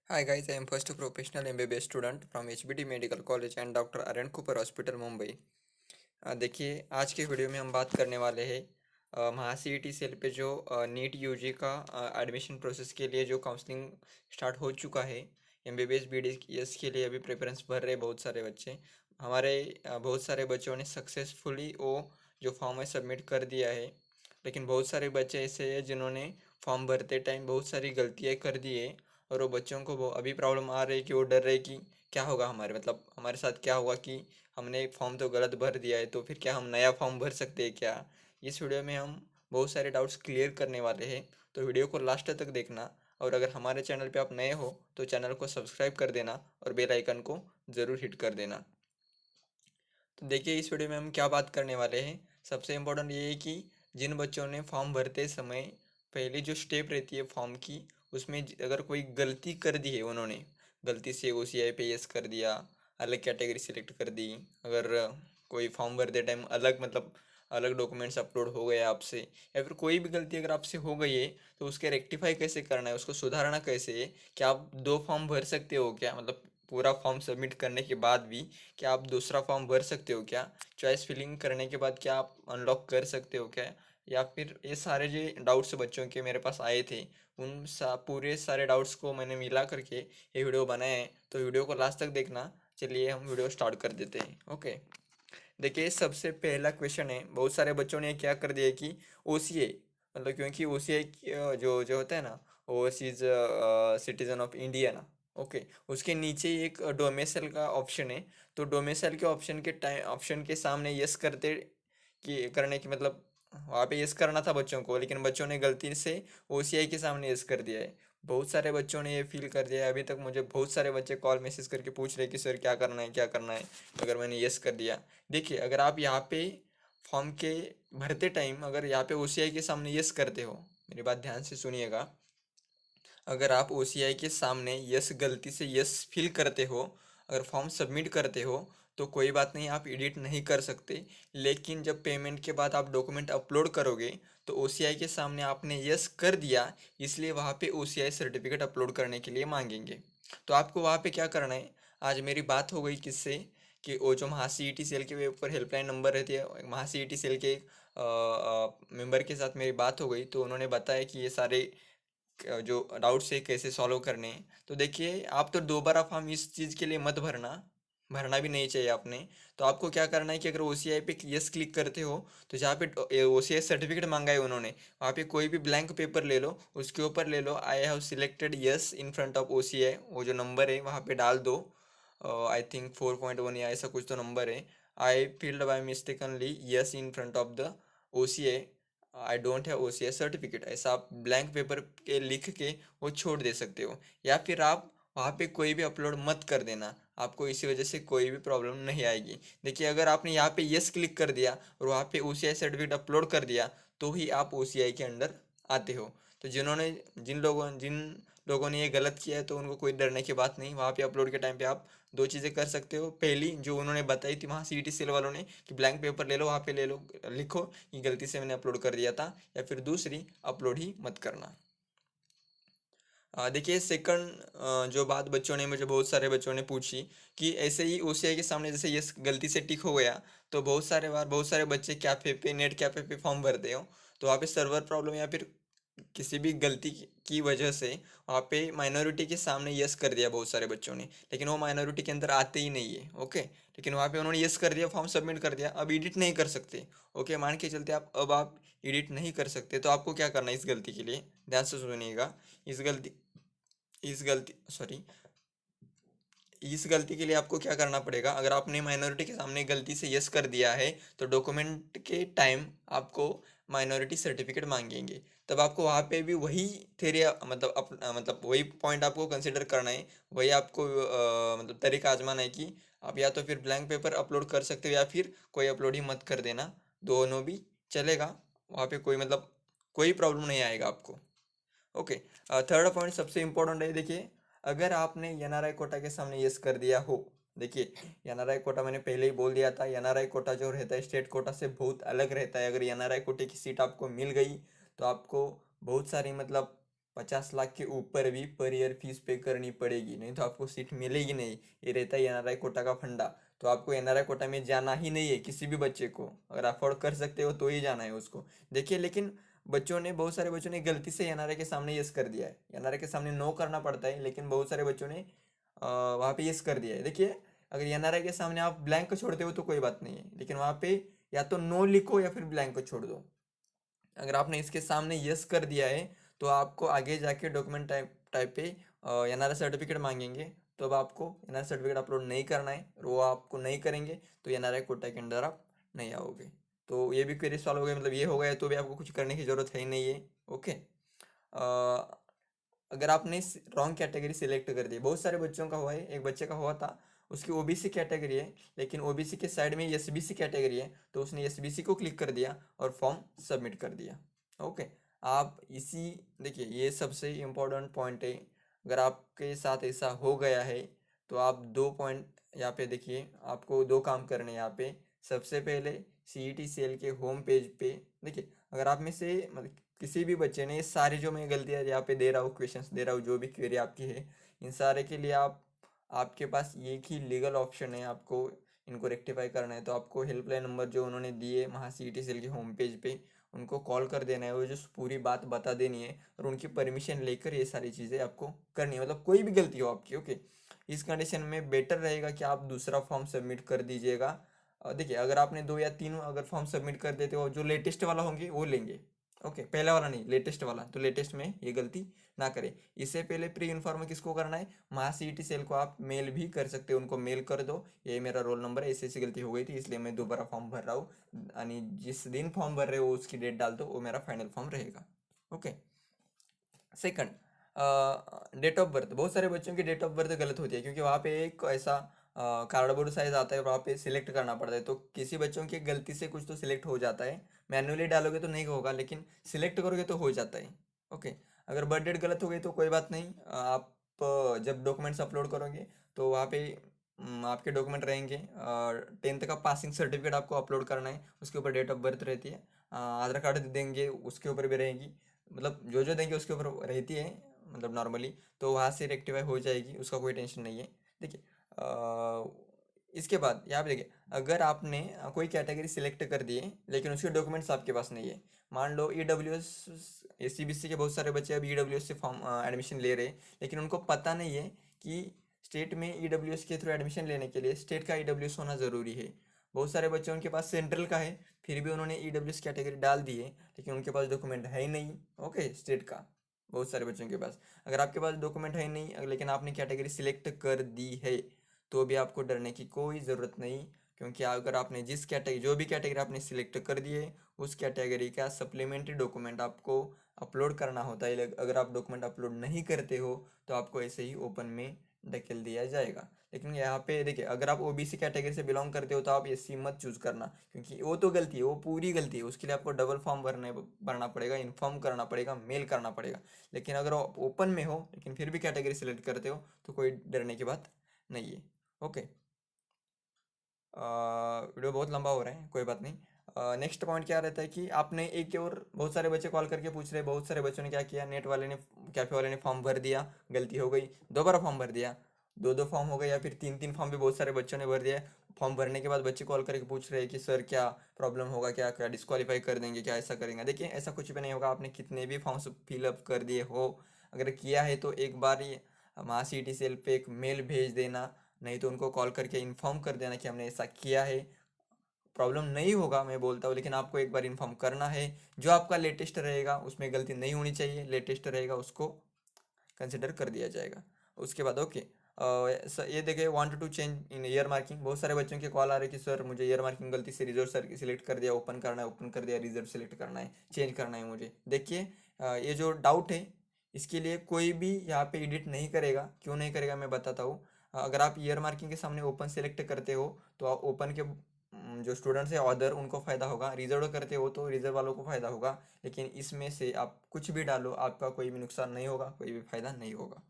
Hi guys, I am first professional MBBS student from HBD Medical College and doctor R N Cooper hospital Mumbai. देखिए आज के video में हम बात करने वाले हैं महा CET सेल पे जो नीट यूजी का एडमिशन प्रोसेस के लिए जो काउंसलिंग स्टार्ट हो चुका है। MBBS BDS के लिए अभी प्रेफरेंस भर रहे बहुत सारे बच्चे। हमारे बहुत सारे बच्चों ने सक्सेसफुली वो जो फॉर्म है सबमिट कर दिया है, लेकिन बहुत सारे बच्चे ऐसे हैं जिन्होंने फॉर्म भरते टाइम बहुत सारी गलतियाँ कर दी है। और वो बच्चों को वो अभी प्रॉब्लम आ रही है कि वो डर रहे कि क्या होगा हमारे मतलब हमारे साथ क्या होगा कि हमने फॉर्म तो गलत भर दिया है, तो फिर क्या हम नया फॉर्म भर सकते हैं क्या। इस वीडियो में हम बहुत सारे डाउट्स क्लियर करने वाले हैं, तो वीडियो को लास्ट तक देखना। और अगर हमारे चैनल पे आप नए हो तो चैनल को सब्सक्राइब कर देना और बेल आइकन को ज़रूर हिट कर देना। तो देखिए इस वीडियो में हम क्या बात करने वाले हैं। सबसे इम्पोर्टेंट ये है कि जिन बच्चों ने फॉर्म भरते समय पहली जो स्टेप रहती है फॉर्म की, उसमें अगर कोई गलती कर दी है, उन्होंने गलती से OCI पे यस कर दिया, अलग कैटेगरी सिलेक्ट कर दी, अगर कोई फॉर्म भरते टाइम अलग मतलब अलग डॉक्यूमेंट्स अपलोड हो गए आपसे, या फिर कोई भी गलती अगर आपसे हो गई है, तो उसके रेक्टिफाई कैसे करना है, उसको सुधारना कैसे है। क्या आप दो फॉर्म भर सकते हो क्या, मतलब पूरा फॉर्म सबमिट करने के बाद भी क्या आप दूसरा फॉर्म भर सकते हो क्या, चॉइस फिलिंग करने के बाद क्या आप अनलॉक कर सकते हो क्या। या फिर ये सारे जो डाउट्स बच्चों के मेरे पास आए थे, उन पूरे सारे डाउट्स को मैंने मिला करके ये वीडियो बनाया है, तो वीडियो को लास्ट तक देखना। चलिए हम वीडियो स्टार्ट कर देते हैं। ओके, देखिए सबसे पहला क्वेश्चन है, बहुत सारे बच्चों ने क्या कर दिया कि OCI मतलब, क्योंकि OCI जो जो होता है ना, ओवरसीज सिटीजन ऑफ इंडिया ना। ओके, उसके नीचे एक डोमेसाइल का ऑप्शन है। तो डोमेसाइल के ऑप्शन के सामने यस करने की मतलब वहाँ पे यस करना था बच्चों को, लेकिन बच्चों ने गलती से OCI के सामने यस कर दिया है। बहुत सारे बच्चों ने ये फील कर दिया है। अभी तक मुझे बहुत सारे बच्चे कॉल मैसेज करके पूछ रहे कि सर क्या करना है क्या करना है, अगर मैंने यस कर दिया। देखिए अगर आप यहाँ पे फॉर्म के भरते टाइम अगर यहाँ पे OCI के सामने यस करते हो, मेरी बात ध्यान से सुनिएगा। अगर आप OCI के सामने यस गलती से यस फिल करते हो, अगर फॉर्म सबमिट करते हो, तो कोई बात नहीं, आप एडिट नहीं कर सकते। लेकिन जब पेमेंट के बाद आप डॉक्यूमेंट अपलोड करोगे, तो OCI के सामने आपने यस कर दिया, इसलिए वहाँ पे OCI सर्टिफिकेट अपलोड करने के लिए मांगेंगे। तो आपको वहाँ पे क्या करना है, आज मेरी बात हो गई किससे कि वो जो महा CET सेल के ऊपर हेल्पलाइन नंबर रहती है, महा CET सेल के मेंबर के साथ मेरी बात हो गई, तो उन्होंने बताया कि ये सारे जो डाउट्स है कैसे सॉल्व करने हैं। तो देखिए आप तो दोबारा फॉर्म इस चीज़ के लिए मत भरना, भरना भी नहीं चाहिए आपने। तो आपको क्या करना है कि अगर OCI पे यस क्लिक करते हो, तो जहाँ पे OCI सर्टिफिकेट मांगा है उन्होंने, वहाँ पे कोई भी ब्लैंक पेपर ले लो, उसके ऊपर ले लो I have selected yes in front of OCI, वो जो नंबर है वहाँ पे डाल दो। आई थिंक 4.1 या ऐसा कुछ तो नंबर है। I filled by mistakenly yes in front of the OCI, I don't have OCI certificate, ऐसा आप ब्लैंक पेपर के लिख के वो छोड़ दे सकते हो। या फिर आप वहाँ पे कोई भी अपलोड मत कर देना, आपको इसी वजह से कोई भी प्रॉब्लम नहीं आएगी। देखिए अगर आपने यहाँ पे यस क्लिक कर दिया और वहाँ पे OCI सर्टिफिकेट अपलोड कर दिया, तो ही आप OCI के अंडर आते हो। तो जिन लोगों ने ये गलत किया है, तो उनको कोई डरने की बात नहीं। वहाँ पे अपलोड के टाइम पे आप दो चीज़ें कर सकते हो। पहली जो उन्होंने बताई थी वहाँ CET सेल वालों ने कि ब्लैंक पेपर ले लो, वहाँ पे ले लो, लिखो कि गलती से मैंने अपलोड कर दिया था। या फिर दूसरी, अपलोड ही मत करना। देखिए सेकंड जो बात बच्चों ने मुझे बहुत सारे बच्चों ने पूछी कि ऐसे ही OCI के सामने जैसे ये गलती से टिक हो गया, तो बहुत सारे बच्चे कैफे पे नेट कैफे पे फॉर्म भरते हो, तो वहाँ पे सर्वर प्रॉब्लम या फिर किसी भी गलती की वजह से वहाँ पे माइनॉरिटी के सामने यस कर दिया बहुत सारे बच्चों ने, लेकिन वो माइनॉरिटी के अंदर आते ही नहीं है। ओके, लेकिन वहाँ पे उन्होंने यस कर दिया, फॉर्म सबमिट कर दिया, अब एडिट नहीं कर सकते। ओके, मान के चलते अब आप एडिट नहीं कर सकते, तो आपको क्या करना है इस गलती के लिए, ध्यान से सुनिएगा। इस गलती इस गलती सॉरी इस गलती के लिए आपको क्या करना पड़ेगा, अगर आपने माइनॉरिटी के सामने गलती से यस कर दिया है, तो डॉक्यूमेंट के टाइम आपको माइनॉरिटी सर्टिफिकेट मांगेंगे। तब आपको वहाँ पे भी वही थेरी मतलब मतलब वही पॉइंट आपको कंसिडर करना है, वही आपको मतलब तरीका आजमाना है कि आप या तो फिर ब्लैंक पेपर अपलोड कर सकते हो, या फिर कोई अपलोड ही मत कर देना, दोनों भी चलेगा। वहाँ पे कोई मतलब कोई प्रॉब्लम नहीं आएगा आपको। ओके, थर्ड पॉइंट सबसे इम्पोर्टेंट है। देखिए अगर आपने NRI कोटा के सामने यस कर दिया हो, देखिए NRI कोटा मैंने पहले ही बोल दिया था, NRI कोटा जो रहता है स्टेट कोटा से बहुत अलग रहता है। अगर NRI कोटे की सीट आपको मिल गई, तो आपको बहुत सारी मतलब 50 लाख के ऊपर भी पर ईयर फीस पे करनी पड़ेगी, नहीं तो आपको सीट मिलेगी नहीं। ये रहता है एनआरआई कोटा का फंडा। तो आपको एनआरआई कोटा में जाना ही नहीं है किसी भी बच्चे को, अगर अफोर्ड कर सकते हो तो ही जाना है उसको। देखिए लेकिन बहुत सारे बच्चों ने गलती से एनआरआई के सामने यस कर दिया है। एनआरआई के सामने नो करना पड़ता है, लेकिन बहुत सारे बच्चों ने वहाँ पे यस कर दिया है। देखिए अगर एनआरआई के सामने आप ब्लैंक को छोड़ते हो तो कोई बात नहीं है, लेकिन वहाँ पे या तो नो लिखो या फिर ब्लैंक को छोड़ दो। अगर आपने इसके सामने यस कर दिया है तो आपको आगे जाके डॉक्यूमेंट टाइप पे एनआरआई सर्टिफिकेट मांगेंगे। तो अब आपको एनआरआई सर्टिफिकेट अपलोड नहीं करना है, और वो आपको नहीं करेंगे तो एनआरआई कोटा के अंदर आप नहीं आओगे। तो ये भी क्वेरी सॉल्व हो गया, मतलब ये हो गया तो भी आपको कुछ करने की ज़रूरत है ही नहीं है। ओके। अगर आपने रॉन्ग कैटेगरी सिलेक्ट कर दी, बहुत सारे बच्चों का हुआ है, एक बच्चे का हुआ था उसकी ओबीसी कैटेगरी है, लेकिन ओबीसी के साइड में एसबीसी कैटेगरी है, तो उसने एसबीसी को क्लिक कर दिया और फॉर्म सबमिट कर दिया। ओके। आप इसी देखिए ये सबसे इम्पोर्टेंट पॉइंट है। अगर आपके साथ ऐसा हो गया है तो आप 2 पॉइंट यहाँ पे देखिए, आपको 2 काम करने हैं यहाँ पे। सबसे पहले सीईटी सेल के होम पेज पे देखिए, अगर आप में से मतलब किसी भी बच्चे ने ये सारी जो मैं गलतियाँ यहाँ पे दे रहा हूँ, क्वेश्चंस दे रहा हूँ, जो भी क्वेरी आपकी है, इन सारे के लिए आपके पास एक ही लीगल ऑप्शन है, आपको इनको रेक्टिफाई करना है। तो आपको हेल्पलाइन नंबर जो उन्होंने दिए महा सीईटी सेल के होम पेज पे, उनको कॉल कर देना है, वो जो पूरी बात बता देनी है, और उनकी परमिशन लेकर ये सारी चीज़ें आपको करनी है, मतलब कोई भी गलती हो आपकी। ओके। इस कंडीशन में बेटर रहेगा कि आप दूसरा फॉर्म सबमिट कर दीजिएगा। देखिए अगर आपने 2 या 3 अगर फॉर्म सबमिट कर देते हो, जो लेटेस्ट वाला होंगे वो लेंगे। ओके, पहला वाला नहीं, लेटेस्ट वाला, तो लेटेस्ट में ये गलती ना करें। इससे पहले प्री इन्फॉर्म किसको करना है, महा सीईटी सेल को आप मेल भी कर सकते हो, उनको मेल कर दो, ये मेरा रोल नंबर है, ऐसी ऐसी गलती हो गई थी इसलिए मैं दोबारा फॉर्म भर रहा हूँ, यानी जिस दिन फॉर्म भर रहे हो उसकी डेट डाल दो, वो मेरा फाइनल फॉर्म रहेगा। Okay. Second, date of birth, बहुत सारे बच्चों की डेट ऑफ बर्थ गलत होती है, क्योंकि वहाँ पे एक ऐसा कार्डबोर्ड साइज आता है, वहाँ पे सिलेक्ट करना पड़ता है। तो किसी बच्चों की गलती से कुछ तो सिलेक्ट हो जाता है, मैन्युअली डालोगे तो नहीं होगा, लेकिन सिलेक्ट करोगे तो हो जाता है। ओके। अगर बर्थ डेट गलत हो गई तो कोई बात नहीं, आप जब डॉक्यूमेंट्स अपलोड करोगे तो वहाँ पे आपके डॉक्यूमेंट रहेंगे। 10th का पासिंग सर्टिफिकेट आपको अपलोड करना है, उसके ऊपर डेट ऑफ बर्थ रहती है। आधार कार्ड देंगे उसके ऊपर भी रहेगी, मतलब जो जो देंगे उसके ऊपर रहती है, मतलब नॉर्मली, तो वहाँ से रेक्टिफाई हो जाएगी, उसका कोई टेंशन नहीं है। देखिए इसके बाद यहाँ पे देखिए, अगर आपने कोई कैटेगरी सिलेक्ट कर दी है लेकिन उसके डॉक्यूमेंट्स आपके पास नहीं है, मान लो ईडब्ल्यूएस, एससीबीसी के बहुत सारे बच्चे अब ईडब्ल्यूएस से फॉर्म एडमिशन ले रहे हैं, लेकिन उनको पता नहीं है कि स्टेट में ईडब्ल्यूएस के थ्रू एडमिशन लेने के लिए स्टेट का ईडब्ल्यूएस होना ज़रूरी है। बहुत सारे बच्चे उनके पास सेंट्रल का है, फिर भी उन्होंने ईडब्ल्यूएस कैटेगरी डाल दी है, लेकिन उनके पास डॉक्यूमेंट है ही नहीं। ओके, स्टेट का बहुत सारे बच्चों के पास, अगर आपके पास डॉक्यूमेंट है नहीं लेकिन आपने कैटेगरी सिलेक्ट कर दी है, तो भी आपको डरने की कोई ज़रूरत नहीं, क्योंकि अगर आपने जिस कैटेगरी जो भी कैटेगरी आपने सिलेक्ट कर दी है, उस कैटेगरी का सप्लीमेंट्री डॉक्यूमेंट आपको अपलोड करना होता है। अगर आप डॉक्यूमेंट अपलोड नहीं करते हो तो आपको ऐसे ही ओपन में धकेल दिया जाएगा। लेकिन यहाँ पे देखिए, अगर आप ओबीसी कैटेगरी से बिलोंग करते हो तो आप एससी मत चूज करना, क्योंकि वो तो गलती है, वो पूरी गलती है, उसके लिए आपको डबल फॉर्म भरना पड़ेगा, इन्फॉर्म करना पड़ेगा, मेल करना पड़ेगा। लेकिन अगर आप ओपन में हो लेकिन फिर भी कैटेगरी सेलेक्ट करते हो तो कोई डरने की बात नहीं है। ओके। वीडियो बहुत लंबा हो रहा है, कोई बात नहीं। नेक्स्ट पॉइंट क्या रहता है कि आपने एक और बहुत सारे बच्चे कॉल करके पूछ रहे, बहुत सारे बच्चों ने क्या किया, नेट वाले ने, कैफे वाले ने फॉर्म भर दिया, गलती हो गई, दोबारा फॉर्म भर दिया, दो दो फॉर्म हो गए, या फिर 3 3 फॉर्म भी बहुत सारे बच्चों ने भर दिया। फॉर्म भरने के बाद बच्चे कॉल करके पूछ रहे हैं कि सर क्या प्रॉब्लम होगा, क्या क्या डिस्क्वालीफाई कर देंगे, क्या ऐसा करेंगे। देखिए ऐसा कुछ भी नहीं होगा, आपने कितने भी फॉर्म्स फिलअप कर दिए हो, अगर किया है तो एक बार ही वहाँ सीटी सेल पे एक मेल भेज देना, नहीं तो उनको कॉल करके इन्फॉर्म कर देना कि हमने ऐसा किया है। प्रॉब्लम नहीं होगा मैं बोलता हूँ, लेकिन आपको एक बार इन्फॉर्म करना है। जो आपका लेटेस्ट रहेगा उसमें गलती नहीं होनी चाहिए, लेटेस्ट रहेगा उसको कंसिडर कर दिया जाएगा। उसके बाद ओके, ये देखिए, want to change in year marking, बहुत सारे बच्चों के कॉल आ रहे हैं कि सर मुझे ईयर मार्किंग गलती से रिजर्व सर सिलेक्ट कर दिया, ओपन करना है, ओपन कर दिया, रिजर्व सेलेक्ट करना है, चेंज करना है मुझे। देखिए ये जो डाउट है इसके लिए कोई भी यहाँ पे एडिट नहीं करेगा, क्यों नहीं करेगा मैं बताता हूँ। अगर आप ईयर मार्किंग के सामने ओपन सेलेक्ट करते हो तो आप ओपन के जो स्टूडेंट्स है अदर, उनको फ़ायदा होगा, रिजर्व करते हो तो रिजर्व वालों को फ़ायदा होगा, लेकिन इसमें से आप कुछ भी डालो आपका कोई भी नुकसान नहीं होगा, कोई भी फ़ायदा नहीं होगा।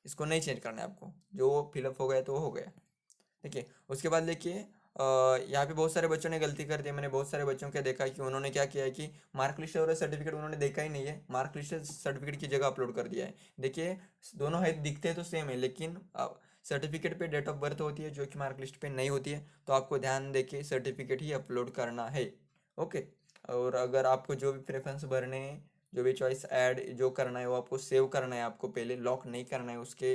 इसको नहीं चेंज करना है आपको, जो फिलअप हो गया तो वो हो गया। देखिए उसके बाद देखिए, यहाँ पे बहुत सारे बच्चों ने गलती कर दी। मैंने बहुत सारे बच्चों को देखा है कि उन्होंने क्या किया है कि मार्क लिस्ट और सर्टिफिकेट उन्होंने देखा ही नहीं है, मार्क लिस्ट सर्टिफिकेट की जगह अपलोड कर दिया है। देखिए, दोनों है, दिखते तो सेम है, लेकिन सर्टिफिकेट पे डेट ऑफ बर्थ होती है जो कि मार्क लिस्ट पे नहीं होती है, तो आपको ध्यान दे के सर्टिफिकेट ही अपलोड करना है। ओके। और अगर आपको जो भी प्रेफरेंस भरने हैं, जो भी चॉइस ऐड जो करना है वो आपको सेव करना है, आपको पहले लॉक नहीं करना है उसके।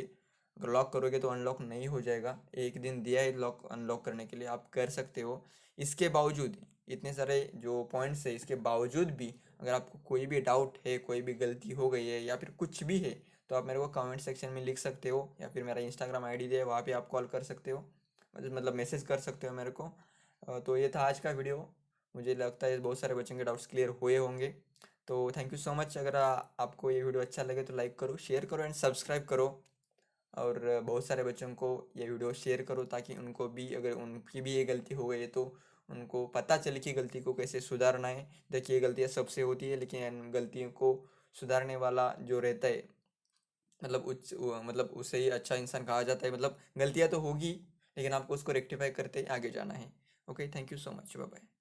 अगर लॉक करोगे तो अनलॉक नहीं हो जाएगा। एक दिन दिया है लॉक अनलॉक करने के लिए, आप कर सकते हो। इसके बावजूद, इतने सारे जो पॉइंट्स है इसके बावजूद भी अगर आपको कोई भी डाउट है, कोई भी गलती हो गई है या फिर कुछ भी है, तो आप मेरे को कमेंट सेक्शन में लिख सकते हो, या फिर मेरा इंस्टाग्राम आईडी है वहाँ पे आप कॉल कर सकते हो, मतलब मैसेज कर सकते हो मेरे को। तो ये था आज का वीडियो। मुझे लगता है बहुत सारे बच्चों के डाउट्स क्लियर हुए होंगे। तो थैंक यू सो मच। अगर आपको ये वीडियो अच्छा लगे तो लाइक करो, शेयर करो एंड सब्सक्राइब करो। और बहुत सारे बच्चों को ये वीडियो शेयर करो ताकि उनको भी, अगर उनकी भी ये गलती हो गई है तो उनको पता चले कि गलती को कैसे सुधारना है। देखिए, गलतियाँ सबसे होती है, लेकिन इन गलतियों को सुधारने वाला जो रहता है, मतलब मतलब उससे ही अच्छा इंसान कहा जाता है। मतलब गलतियाँ तो होगी, लेकिन आपको उसको रेक्टिफाई करते आगे जाना है। Okay, thank you so much, bye bye.